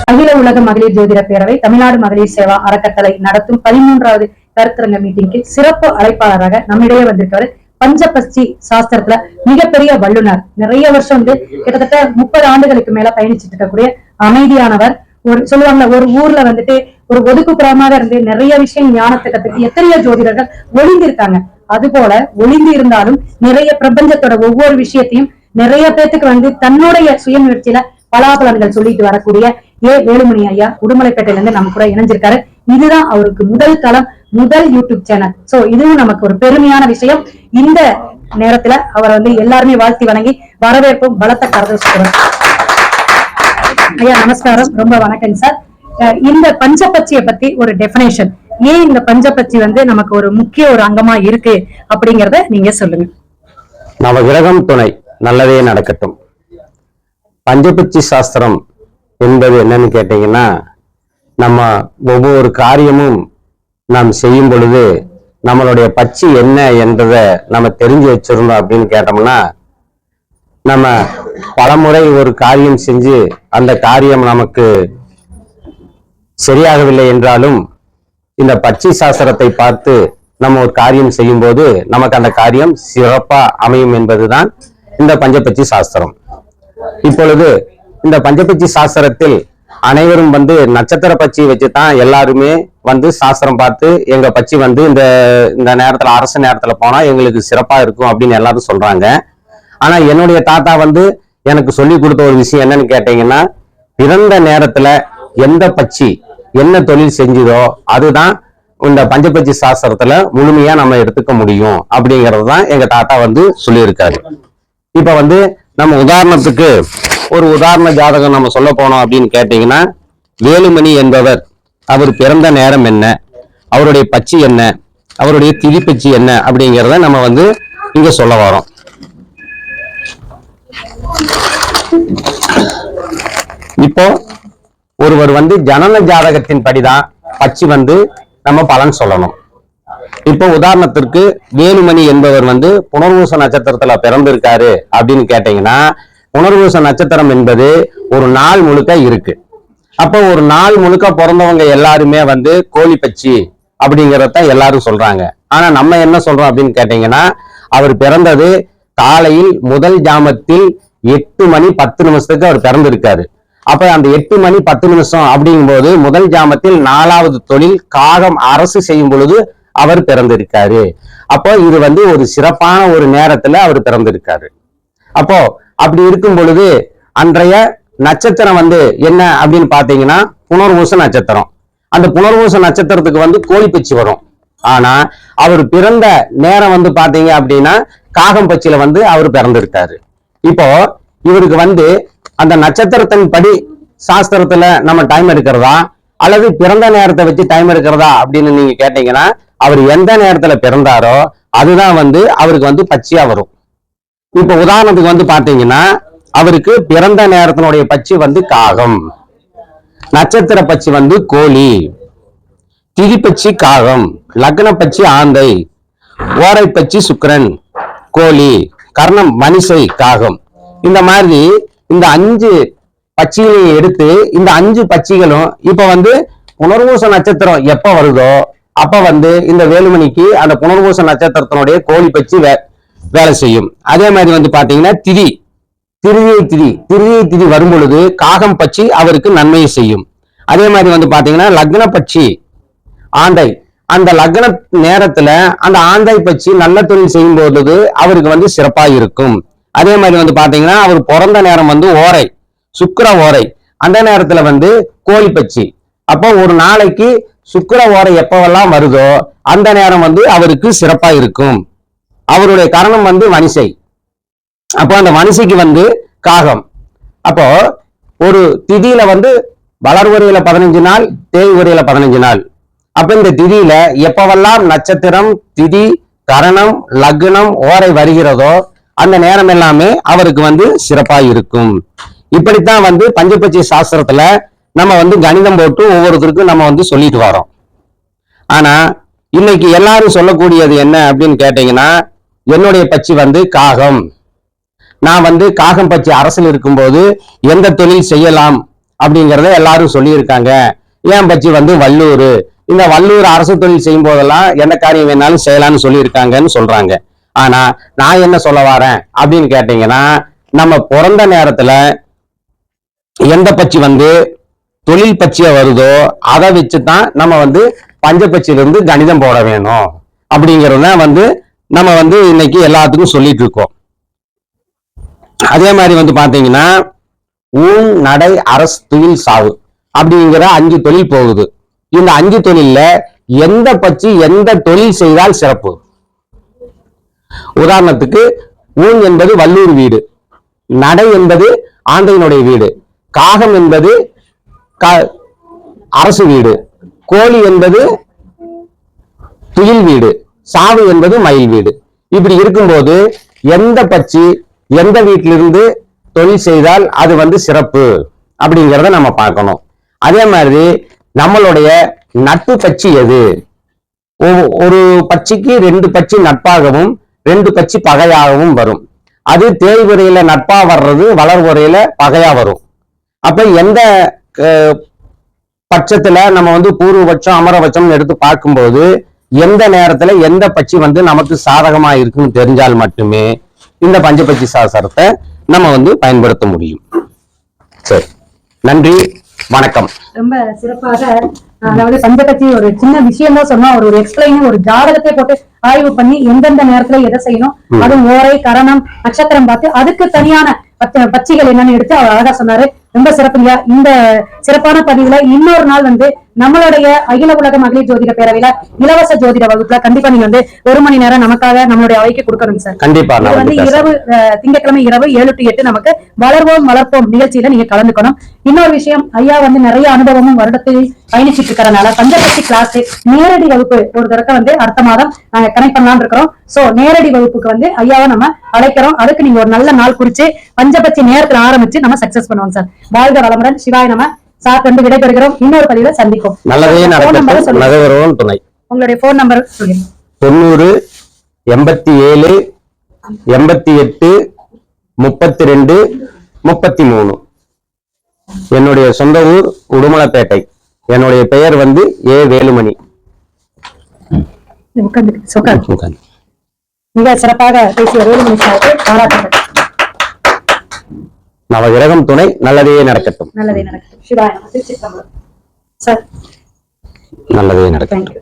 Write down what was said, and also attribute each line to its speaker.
Speaker 1: அகில உலக மகளிர் ஜோதிட பேரவை தமிழ்நாடு மகளிர் சேவா அறக்கட்டளை நடத்தும் 13வது கருத்தரங்க மீட்டிங்கு சிறப்பு அழைப்பாளராக நம்மிடையே வந்திருக்காரு. பஞ்சபட்சி சாஸ்திரத்துல மிகப்பெரிய வல்லுநர், நிறைய வருஷம் கிட்டத்தட்ட 30 ஆண்டுகளுக்கு மேல பயணிச்சுட்டு இருக்கக்கூடிய அமைதியானவர். ஒரு சொல்லுவாங்க, ஒரு ஊர்ல ஒரு ஒதுக்குப்புறமாக இருந்து நிறைய விஷயம் ஞானத்தை கத்துக்கு எத்தனையோ ஜோதிடர்கள் ஒளிந்திருக்காங்க. அது போல ஒளிந்து இருந்தாலும் நிறைய பிரபஞ்சத்தோட ஒவ்வொரு விஷயத்தையும் நிறைய பேத்துக்கு தன்னுடைய சுயமுயற்சியில பலாபலன்கள் சொல்லிட்டு வரக்கூடிய வேலுமணி ஐயா உடுமலைப்பேட்டையில இருந்து நம்ம கூட இணைஞ்சிருக்காரு. இதுதான் அவருக்கு முதல் தளம், முதல் யூடியூப் சேனல். சோ இதுவும் நமக்கு ஒரு பெருமையான விஷயம். இந்த நேரத்துல அவரை எல்லாருமே வாழ்த்தி வணங்கி வரவேற்பும் பலத்த கரதோஷம். ஐயா நமஸ்காரம், ரொம்ப வணக்கம் சார். இந்த பஞ்சபட்சியை பத்தி ஒரு டெபினேஷன், ஏன் இந்த பஞ்சபட்சி நமக்கு ஒரு முக்கிய ஒரு அங்கமா இருக்கு அப்படிங்கறத நீங்க சொல்லுங்க.
Speaker 2: நவ கிரகம் துணை, நல்லதே நடக்கட்டும். பஞ்சபட்சி சாஸ்திரம் என்பது என்னன்னு கேட்டீங்கன்னா, நம்ம ஒவ்வொரு காரியமும் நாம் செய்யும் பொழுது நம்மளுடைய பட்சி என்ன என்றதை நம்ம தெரிஞ்சு வச்சிருந்தோம் அப்படின்னு கேட்டோம்னா, நம்ம பலமுறை ஒரு காரியம் செஞ்சு அந்த காரியம் நமக்கு சரியாகவில்லை என்றாலும் இந்த பட்சி சாஸ்திரத்தை பார்த்து நம்ம ஒரு காரியம் செய்யும் போது நமக்கு அந்த காரியம் சிறப்பா அமையும் என்பதுதான் இந்த பஞ்சபட்சி சாஸ்திரம். இப்பொழுது இந்த பஞ்சபட்சி சாஸ்திரத்தில் அனைவரும் நட்சத்திர பட்சி வச்சுதான் எல்லாருமே சாஸ்திரம் பார்த்து எங்க பட்சி இந்த நேரத்துல அரசு நேரத்துல போனா எங்களுக்கு சிறப்பா இருக்கும் அப்படின்னு எல்லாரும் சொல்றாங்க. ஆனா என்னுடைய தாத்தா எனக்கு சொல்லி கொடுத்த ஒரு விஷயம் என்னன்னு கேட்டீங்கன்னா, பிறந்த நேரத்துல எந்த பட்சி என்ன தொழில் செஞ்சதோ அதுதான் இந்த பஞ்சபட்சி சாஸ்திரத்துல முழுமையா நம்ம எடுத்துக்க முடியும் அப்படிங்கிறது தான் எங்க தாத்தா சொல்லியிருக்காரு. இப்ப நம்ம உதாரணத்துக்கு ஒரு உதாரண ஜாதகம் நம்ம சொல்ல போனோம் அப்படின்னு கேட்டீங்கன்னா, வேலுமணி என்பவர், அவர் பிறந்த நேரம் என்ன, அவருடைய பட்சி என்ன, அவருடைய திதி பட்சி என்ன அப்படிங்கிறத நம்ம இங்க சொல்ல வரோம். இப்போ ஒருவர் ஜனன ஜாதகத்தின் படிதான் பட்சி நம்ம பலன் சொல்லணும். இப்போ உதாரணத்திற்கு வேலுமணி என்பவர் புனர்வூச நட்சத்திரத்துல பிறந்திருக்காரு அப்படின்னு கேட்டீங்கன்னா, புனர்வூச நட்சத்திரம் என்பது ஒரு நாள் முழுக்க இருக்கு. அப்போ ஒரு நாள் முழுக்க பிறந்தவங்க எல்லாருமே கோழி பட்சி அப்படிங்கிறத எல்லாரும் சொல்றாங்க. ஆனா நம்ம என்ன சொல்றோம் அப்படின்னு கேட்டீங்கன்னா, அவர் பிறந்தது காலையில் முதல் ஜாமத்தில் 8 மணி 10 நிமிஷத்துக்கு அவர் பிறந்திருக்காரு. அப்ப அந்த 8 மணி 10 நிமிஷம் அப்படிங்கும் போது முதல் ஜாமத்தில் 4வது தொழில் காகம் அரசு செய்யும் பொழுது அவர் பிறந்திருக்காரு. அப்போ இது ஒரு சிறப்பான ஒரு நேரத்துல அவர் பிறந்திருக்காரு. அப்போ அப்படி இருக்கும் பொழுது அன்றைய நட்சத்திரம் என்ன அப்படின்னு பாத்தீங்கன்னா புனர்வூச நட்சத்திரம். அந்த புனர்வூச நட்சத்திரத்துக்கு கோழி பட்சி வரும். ஆனா அவர் பிறந்த நேரம் பாத்தீங்க அப்படின்னா காகம் பட்சியில அவர் பிறந்திருக்காரு. இப்போ இவருக்கு அந்த நட்சத்திரத்தின் படி சாஸ்திரத்துல நம்ம டைம் எடுக்கிறதா அல்லது பிறந்த நேரத்தை வச்சு டைம் எடுக்கிறதா அப்படின்னு நீங்க கேட்டீங்கன்னா, அவர் எந்த நேரத்துல பிறந்தாரோ அதுதான் அவருக்கு பட்சியா வரும். இப்ப உதாரணத்துக்கு பாத்தீங்கன்னா, அவருக்கு பிறந்த நேரத்தினுடைய பட்சி காகம், நட்சத்திர பட்சி கோழி, திதி பட்சி காகம், லக்ன பட்சி ஆந்தை, ஓரை பட்சி சுக்கிரன் கோழி, கர்ணம் மணிசை காகம். இந்த மாதிரி இந்த 5 பட்சிகளையும் எடுத்து இந்த 5 பட்சிகளும் இப்ப புனர்வூச நட்சத்திரம் எப்ப வருதோ அப்ப இந்த வேலுமணிக்கு அந்த புனர்வூச நட்சத்திரத்தினுடைய கோழி பட்சி வேலை செய்யும். அதே மாதிரி பாத்தீங்கன்னா திருதியை திதி வரும் பொழுது காகம் பட்சி அவருக்கு நன்மையை செய்யும். அதே மாதிரி பாத்தீங்கன்னா லக்ன பட்சி ஆந்தை, அந்த லக்ன நேரத்துல அந்த ஆந்தை பட்சி நல்ல தொழில் செய்யும் போது அவருக்கு சிறப்பா இருக்கும். அதே மாதிரி பாத்தீங்கன்னா அவர் பிறந்த நேரம் ஓரை சுக்கிர ஓரை, அந்த நேரத்துல கோழி பட்சி. அப்போ ஒரு நாளைக்கு சுக்கிர ஓரை எப்பவெல்லாம் வருதோ அந்த நேரம் அவருக்கு சிறப்பா இருக்கும். அவருடைய கரணம் வணிசை. அப்போ அந்த வணிசைக்கு காகம். அப்போ ஒரு திதியில வளர்வரையில 15 நாள், தேய்வரையில 15 நாள். அப்ப இந்த திதியில எப்பவெல்லாம் நட்சத்திரம், திதி, கரணம், லக்னம், ஓரை வருகிறதோ அந்த நேரம் எல்லாமே அவருக்கு சிறப்பா இருக்கும். இப்படித்தான் பஞ்சபட்சி சாஸ்திரத்துல நம்ம கணிதம் போட்டு ஒவ்வொருத்தருக்கும் நம்ம சொல்லிட்டு வரோம். ஆனா இன்னைக்கு எல்லாரும் சொல்லக்கூடியது என்ன அப்படின்னு கேட்டீங்கன்னா, என்னுடைய பட்சி காகம், நான் காகம் பட்சி அரசில் இருக்கும்போது எந்த தொழில் செய்யலாம் அப்படிங்கிறத எல்லாரும் சொல்லியிருக்காங்க. ஏன் பச்சி வந்து வல்லூர், இந்த வல்லூர் அரசு தொழில் செய்யும் போதெல்லாம் எந்த காரியம் வேணாலும் செய்யலாம்னு சொல்லியிருக்காங்கன்னு சொல்றாங்க. ஆனா நான் என்ன சொல்ல வரேன் அப்படின்னு கேட்டீங்கன்னா, நம்ம பிறந்த நேரத்துல எந்த பட்சி வந்து தொழில் பட்சியா வருதோ அதை வச்சுதான் நம்ம வந்து பஞ்சபட்சியிலிருந்து கணிதம் போட வேணும் அப்படிங்கறத வந்து நம்ம வந்து இன்னைக்கு எல்லாத்துக்கும் சொல்லிட்டு இருக்கோம். அதே மாதிரி வந்து பாத்தீங்கன்னா ஊன் நடை அரசு தொழில் சாவு அப்படிங்கிற 5 தொழில் போகுது. இந்த 5 தொழில்ல எந்த பட்சி எந்த தொழில் செய்தால் சிறப்பு? உதாரணத்துக்கு ஊன் என்பது வல்லூர் வீடு, நடை என்பது ஆந்தையினுடைய வீடு, காகம் என்பது அரசு வீடு, கோழி என்பது துயில் வீடு, சாவு என்பது மயில் வீடு. இப்படி இருக்கும்போது எந்த பட்சி எந்த வீட்டிலிருந்து தொழில் செய்தால் அது வந்து சிறப்பு அப்படிங்கிறத நம்ம பார்க்கணும். அதே மாதிரி நம்மளுடைய நட்பு பட்சி எது? ஒரு பட்சிக்கு 2 பட்சி நட்பாகவும் 2 பட்சி பகையாகவும் வரும். அது தேய்வுரையில நட்பா வர்றது வளர்வுரையில பகையா வரும். அப்ப எந்த பட்சத்துல நம்ம வந்து பூர்வபட்சம் அமரபட்சம் எடுத்து பார்க்கும்போது எந்த நேரத்துல எந்த பட்சி வந்து நமக்கு சாதகமா இருக்குன்னு தெரிஞ்சால் மட்டுமே இந்த பஞ்சபட்சி சாஸ்திரத்தை நம்ம வந்து பயன்படுத்த முடியும். சரி, நன்றி, வணக்கம்.
Speaker 1: ரொம்ப சிறப்பாக அதாவது பஞ்சபட்சி ஒரு சின்ன விஷயம் தான் சொன்னா, ஒரு எக்ஸ்பிளைன் ஒரு ஜாதகத்தை போட்டு ஆய்வு பண்ணி எந்தெந்த நேரத்துல எதை செய்யணும், அதுவும் ஓரை கரணம் நட்சத்திரம் பார்த்து அதுக்கு தனியான பட்சிகள் என்னன்னு எடுத்து அவர் அழகா சொன்னாரு. ரொம்ப சிறப்புங்க. இந்த சிறப்பான பதிவுல இன்னொரு நாள் வந்து நம்மளுடைய அகில உலக மகளிர் ஜோதிட பேரவையில இலவச ஜோதிட வகுப்புல கண்டிப்பா நீங்க வந்து 1 மணி நேரம் நமக்காக நம்மளுடைய அவைக்கு கொடுக்கணும் சார்.
Speaker 2: கண்டிப்பா
Speaker 1: வந்து இரவு திங்கட்கிழமை இரவு 7 to 8 நமக்கு வளர்வோம் வளர்ப்போம் நிகழ்ச்சியில நீங்க கலந்துக்கணும். இன்னொரு விஷயம், ஐயா வந்து நிறைய அனுபவமும் வருடத்தில் பயணிச்சுட்டு இருக்கிறதுனால பஞ்சபட்சி கிளாஸ் நேரடி வகுப்பு ஒரு தடவை வந்து அடுத்த மாதம் நாங்க கனெக்ட் பண்ணலாம்னு இருக்கிறோம். சோ நேரடி வகுப்புக்கு வந்து ஐயாவை நம்ம அழைக்கிறோம். அதுக்கு நீங்க ஒரு நல்ல நாள் குறிச்சு பஞ்சபட்சி நேரத்துல ஆரம்பிச்சு நம்ம சக்சஸ் பண்ணுவோம் சார். வாழ்க வளமுடன். சிவாய் நம்ம சார் வந்து விடைபெறுகிறோம். இன்னொரு பதிவுல சந்திப்போம்.
Speaker 2: நல்லதே நடக்கட்டும். நகவரோன் துணை.
Speaker 1: உங்களுடைய போன் நம்பர் சொல்லுங்க.
Speaker 2: 90 87 88 32 33. என்னுடைய சொந்த ஊர் உடுமலைப்பேட்டை. என்னுடைய பெயர் வந்து ஏ வேலுமணி.
Speaker 1: மிக சிறப்பாக பேசிய வேலுமணி சாருக்கு பாராட்டுகள்.
Speaker 2: நவகிரகம் துணை. நல்லதே நடக்கட்டும்.
Speaker 1: நல்லதே நடக்கட்டும். சிவாய நம. சார்
Speaker 2: நல்லதே நடக்கட்டும்.